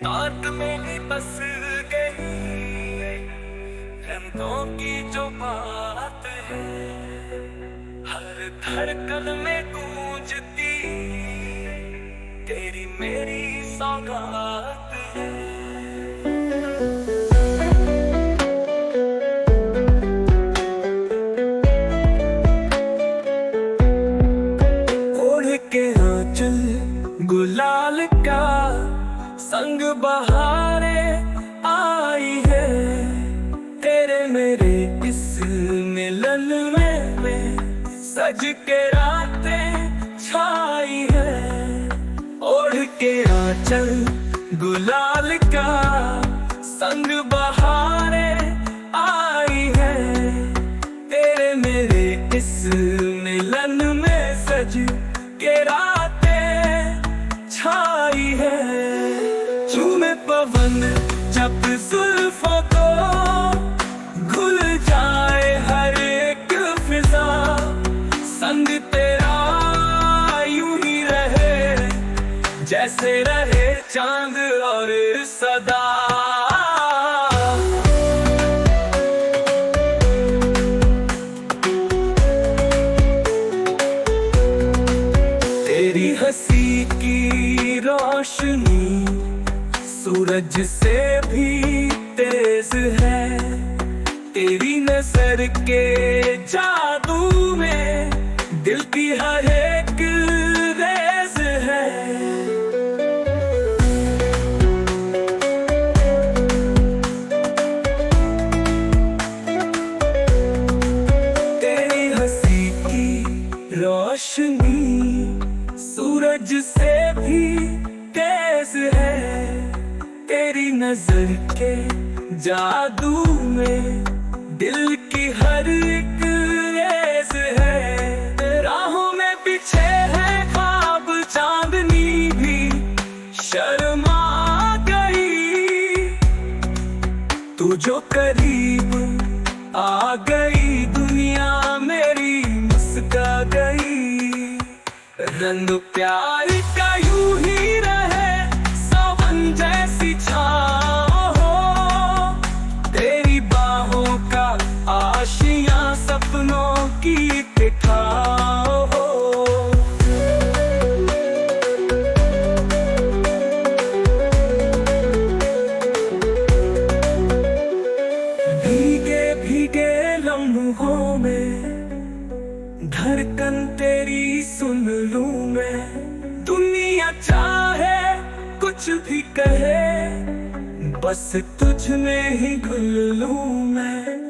बात में ही बस गई, रंगों की जो बात है हर धड़कन में गूंजती, तेरी मेरी सौगात है। ओढ़ के आंचल गुलाल का संग बहारे आई है, तेरे मेरे इस मिलन में सज के रातें छाई है। ओढ़ के आंचल गुलाल का संग बहारे आई है, तेरे मेरे इस मिलन में सज के रातें छाई है। झूमे पवन जब जुल्फों को घुल जाए हर एक फिजा, संग तेरा यूं ही रहे जैसे रहे चांद और सदा। तेरी हंसी की रोशनी सूरज से भी तेज है, तेरी नजर के जादू में दिल की हर एक रेज है। तेरी हंसी की रोशनी सूरज से भी तेज है, तेरी नजर के जादू में दिल की हर एक रेस है। राहों में पीछे है ख्वाब चांदनी भी शर्मा गई, तू जो करीब आ गई दुनिया मेरी मुस्का गई। रंग प्यार का यूं ही रहे सावन जैसी छाँव हो, तेरी बाहों का आशियाँ सपनों की ठाव हो। भीगे भीगे लम्हों में धड़कन तेरी सुन लूं मैं, दुनिया चाहे कुछ भी कहे बस तुझ में ही घुल लूं मैं।